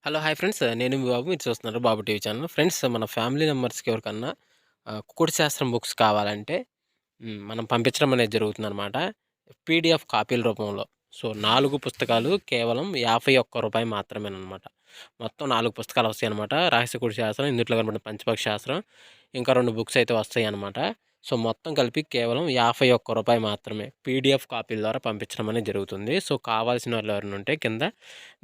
Hello! Hi friends. నేను మీ బాబు. మీరు చూస్తున్నారు బాబు టీవీ ఛానల్. ఫ్రెండ్స్ మన ఫ్యామిలీ మెంబర్స్‌కి ఎవరికన్నా కుకుడు శాస్త్రం బుక్స్ కావాలంటే మనం పంపించడం అనేది జరుగుతుందనమాట. పీడీఎఫ్ కాపీల రూపంలో. సో, 4 పుస్తకాలు కేవలం రూ. 51 మాత్రమేననమాట. మొత్తం 4 పుస్తకాలు వస్తాయనమాట. రహస్య కుడి శాస్త్రం, ఇందుట్లో కనపడిన పంచపక్షి శాస్త్రం, ఇంకా 2 బుక్స్ అయితే వస్తాయనమాట. సో, మొత్తం కలిపి కేవలం రూ. 51 మాత్రమే. పీడీఎఫ్ కాపీల ద్వారా పంపించడం అనేది జరుగుతుంది. సో, కావాల్సిన వాళ్ళు ఎవరైనా ఉంటే కింద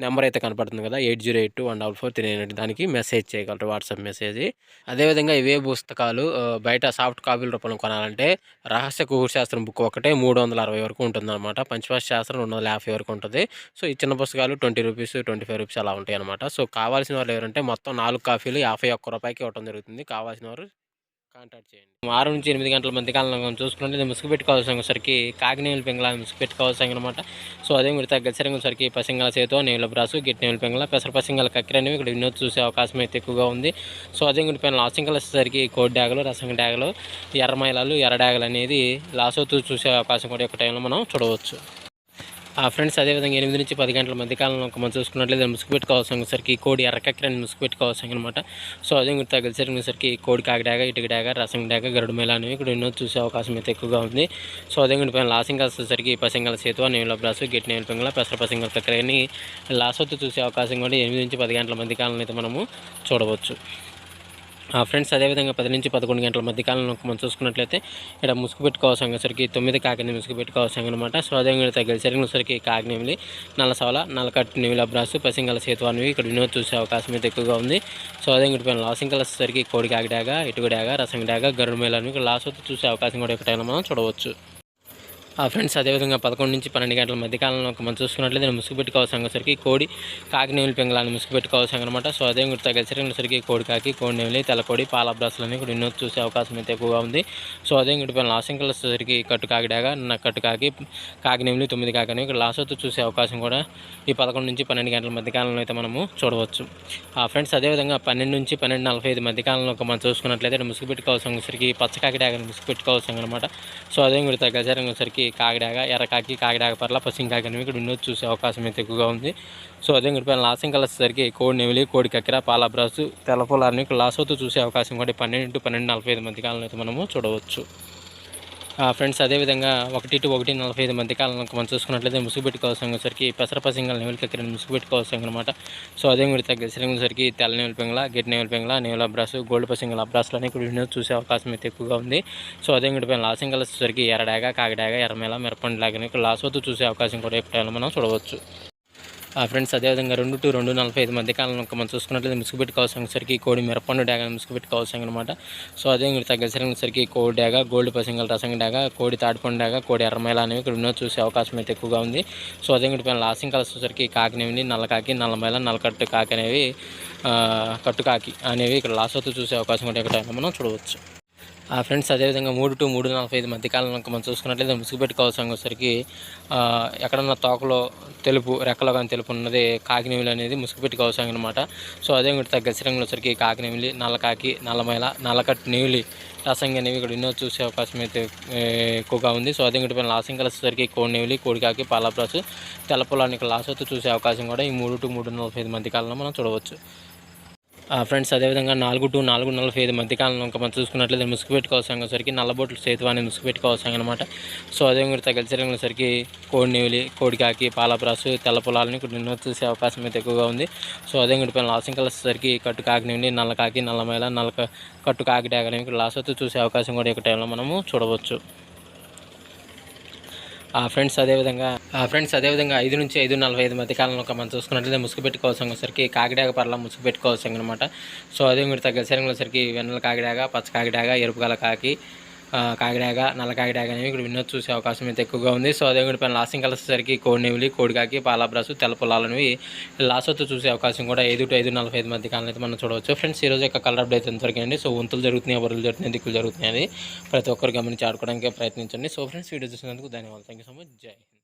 నెంబర్ అయితే కనపడుతుంది కదా! 8082144398 దానికి మెసేజ్ చేయగలరు. WhatsApp message. అదేవిధంగా ఇవే పుస్తకాలు బయట సాఫ్ట్ కాపీల రూపంలో కొనాలంటే రహస్య కుకుడు శాస్త్రం బుక్ ఒకటే 360 వరకు ఉంటుందన్నమాట. పంచపక్షి శాస్త్రం 250 వరకు ఉంటుంది. సో, ఈ చిన్న పుస్తకాలు రూ. 20, రూ. 25 అలా ఉంటాయన్నమాట. సో, కావాల్సిన వాళ్ళు ఎవరంటే మొత్తం 4 కాపీలు రూ. 51కి ఇవ్వడం జరుగుతుంది. కావాల్సిన వారు కాంటాక్ట్ చేయండి. 6-8 గంటల మధ్య కాలంలో మనం చూసుకున్నట్లయితే ముసుగు పెట్టుకోవాల్సరికి కాకినేవుల పింగళ ముసుగు పెట్టుకోవాల్సనమాట. సో, అదే మిగతా గచ్చరంగుసరికి పసింగల సేతు, నేవుల బ్రాసు, గిట్నేవుల పింగళ, పెసర పసింగల కక్కిరనేవి ఇక్కడ వినోద్ చూసే అవకాశం అయితే ఎక్కువగా ఉంది. సో, అదే పైన లాసింకలు వచ్చేసరికి కోడి డాగలు, రసం డాగలు, ఎర్రమైలాలు, ఎర్ర డాగలు అనేది లాసోతూ చూసే అవకాశం కూడా ఒక టైంలో మనం చూడవచ్చు. ఫ్రెండ్స్ అదేవిధంగా 8-10 గంటల మధ్య కాలంలో మనం చూసుకున్నట్లయితే ముసుగు పెట్టుకోవాల్సరికి కోడి ఎర్రకక్కిరని ముసుగు పెట్టుకోవాల్సనమాట. సో, అదే తగిలిసరికి కోడి కాకిడాగ, ఇటుక డాగ, రసం డాగ, గరుడు మేళ అనేవి ఇక్కడ ఎన్నో చూసే అవకాశం అయితే ఎక్కువగా ఉంది. సో, అదే పైన లాసింగ్ వచ్చేసరికి పసింగల సేతు, నేవుల బ్రాసు, గిట్టి నేవుల పింగళ, పెసర పసింగల కక్కిరని లాసొత్తు చూసే అవకాశం కూడా 8-10 గంటల మధ్య కాలంలో అయితే మనము చూడవచ్చు. ఫ్రెండ్స్ అదేవిధంగా 10-11 గంటల మధ్య కాలంలో మనం చూసుకున్నట్లయితే ఇక్కడ ముసుగు పెట్టుకోవాల్సరికి 9 కాకిని ముసుగు పెట్టుకోవాల్సనమాట. సో, అదేవిధంగా తగిలిసరికి కాకినేమిలి, నల్లసవల, నల్లకట్టు నేవుల బ్రాసు, పసింగల సేతు అనేవి ఇక్కడ వినోద్ చూసే అవకాశం అయితే ఎక్కువగా ఉంది. సో, అదేవిధంగా పైన లాసింకలు వచ్చేసరికి కోడి కాకి డాగ, ఇటుక డాగ, రసం డాగ, గరుడు మేళ అనేవి ఇక్కడ లాసొత్తు చూసే అవకాశం కూడా ఎక్కడైనా మనం చూడవచ్చు. ఫ్రెండ్స్ అదేవిధంగా 11-12 గంటల మధ్య కాలంలో మనం చూసుకున్నట్లయితే ముసుగు పెట్టుకోవాల్సరికి కోడి కాకినేవుల పింగళాన్ని ముసుగు పెట్టుకోవాల్సనమాట. సో, అదే తగిలిసరికి కోడి కాకి, కోడి నేవులి, తెల్లకోడి, పాల బ్రాసులని ఇక్కడ ఎన్నో చూసే అవకాశం అయితే ఎక్కువగా ఉంది. సో, అదే పైన లాసింకలు వచ్చేసరికి కట్టు కాకిడాగా, కట్టు కాకి, కాకినేవులి, 9 కాకని ఇక్కడ లాసొత్తు చూసే అవకాశం కూడా ఈ 11-12 గంటల మధ్య కాలంలో అయితే మనము చూడవచ్చు. ఫ్రెండ్స్ అదేవిధంగా 12-12:45 మధ్య కాలంలో మనం చూసుకున్నట్లయితే ముసుగు పెట్టుకోవాల్సరికి పచ్చ కాకిడాగని ముసుగు పెట్టుకోవాల్సనమాట. సో, అదే తగిలిసరికి కాకిడాగ, ఎర్రకాకి, కాకిడాగ పర్ల, పసింకాకి అనేవి ఇక్కడ వినోద్ చూసే అవకాశం అయితే ఎక్కువగా ఉంది. సో, అదే పైన లాసింకలు వచ్చేసరికి కోడి నెమిలి, కోడి కక్కిర, పాలబ్రాసు, తెల్లపొలాన్ని ఇక్కడ లాసోతూ చూసే అవకాశం కూడా 12-12:45 మధ్య కాలంలో అయితే మనము చూడవచ్చు. ఫ్రెండ్స్ అదేవిధంగా 1-1:45 మధ్య కాలంలో మనం చూసుకున్నట్లయితే ముసుగు పెట్టుకోవాల్సరికి పెసర పసింగల నేవుల కక్కిరని ముసుగు పెట్టుకోవాల్సనమాట. సో, అదే తగ్గిసరికి తెల్ల నేవుల పింగళ, గిడ్డి నేవుల పింగళ, నేవుల అబ్రాసు, గోల్డ్ పసింగల అబ్రాసులని ఇక్కడ వినోద్ చూసే అవకాశం అయితే ఎక్కువగా ఉంది. సో, అదే పైన లాసింగలు వచ్చేసరికి ఎర్రడాగ, కాకిడాగ, ఎర్రమేళ, మిరపండి లాగానే ఇక్కడ లాసోతూ చూసే అవకాశం కూడా ఎక్కడైనా మనం చూడవచ్చు. ఫ్రెండ్స్ అదేవిధంగా 2-2:45 మధ్య కాలంలో మనం చూసుకున్నట్లయితే ముసుగు పెట్టుకోవాల్సరికి కోడి మిరపండు డాగని ముసుగు పెట్టుకోవాల్సనమాట. సో, అదే తగ్గసరికి కోడి డాగ, గోల్డ్ పసింగల రసం డాగ, కోడి తాటిపండు డాగ, కోడి ఎర్రమేళ అనేవి ఇక్కడ వినోద్ చూసే అవకాశం అయితే ఎక్కువగా ఉంది. సో, అదే పైన లాసింగ్ వచ్చేసరికి కాకినేవి, నల్లకాకి, నల్లమేళ, నల్లకట్టు కాకి అనేవి కట్టుకాకి అనేవి ఇక్కడ లాసోతూ చూసే అవకాశం కూడా ఎక్కడైనా మనం చూడవచ్చు. ఫ్రెండ్స్ అదేవిధంగా 3-3:45 మధ్య కాలంలో మనం చూసుకున్నట్లయితే ముసుగు పెట్టుకోవాల్సరికి ఎక్కడన్నా తోకలో తెలుపు, రెక్కలో కానీ తెలుపు ఉన్నది కాకినేవులు అనేది ముసుగు పెట్టుకోవాల్సనమాట. సో, అదే గచ్చిరంగులు వచ్చరికి కాకినేవులి, నల్లకాకి, నల్లమైల, నల్లకట్టు నేవులి, రసంగి అనేవి ఇక్కడ ఎన్నో చూసే అవకాశం అయితే ఎక్కువగా ఉంది. సో, అదే పైన లాసింగ్ వచ్చేసరికి కోడి నేవులి, కోడికాకి, పాలబ్రాసు, తెల్లపొలాన్ని ఇక్కడ లాసొత్తు చూసే అవకాశం కూడా ఈ 3-3:45 మధ్య కాలంలో మనం చూడవచ్చు. ఫ్రెండ్స్ అదేవిధంగా 4-4:45 మధ్య కాలంలో మనం చూసుకున్నట్లయితే ముసుగు పెట్టుకోవాల్సరికి నల్లబొట్లు సేతు అనేది ముసుగు పెట్టుకోవాల్సనమాట. సో, అదే తగిలిసరికి కోడి నేవులి, కోడికాకి, పాలబ్రాసు, తెల్ల పొలాలని ఇక్కడ ఎన్నో చూసే అవకాశం అయితే ఎక్కువగా ఉంది. సో, అదే పైన లాసింగ్ వచ్చేసరికి కట్టు కాకినేవి, నల్లకాకి, నల్లమేళ, కట్టు కాకి డాగ అనేవి ఇక్కడ లాసొత్తు చూసే అవకాశం కూడా ఒక టైంలో మనము చూడవచ్చు. ఫ్రెండ్స్ అదేవిధంగా 5-5:45 మధ్య కాలంలో మనం చూసుకున్నట్లయితే ముసుగు పెట్టుకోవాల్సరికి కాకిడాగ పర్ల ముసుగు పెట్టుకోవాల్సనమాట. సో, అదే తగ్గసరికి వెన్నెల కాకిడాగ, పచ్చ కాకిడాగ, ఎరుపు గల కాకి, కాకిడాగ, నల్ల కాకిడాగ అనేవి ఇక్కడ వినోద్ చూసే అవకాశం అయితే ఎక్కువగా ఉంది. సో, అదే పైన లాసింగ్ కలిసేసరికి కోడి నెమిలి, కోడికాకి, పాలబ్రాసు, తెల్ల పొలాలనేవి లాసొత్తు చూసే అవకాశం కూడా 5-5:45 మధ్య కాలంలో అయితే మనం చూడవచ్చు. ఫ్రెండ్స్ ఈరోజు యొక్క కలర్ అప్డేట్ ఎంతవరకు అండి. సో, వంతులు జరుగుతున్నాయి, బరువులు జరుగుతున్నాయి, దిక్కులు జరుగుతున్నాయి, ప్రతి ఒక్కరు గమనించి ఆడుకోవడానికి ప్రయత్నించండి. సో, ఫ్రెండ్స్ వీడియో చూసినందుకు ధన్యవాదాలు. Thank you so much. జై హింద్.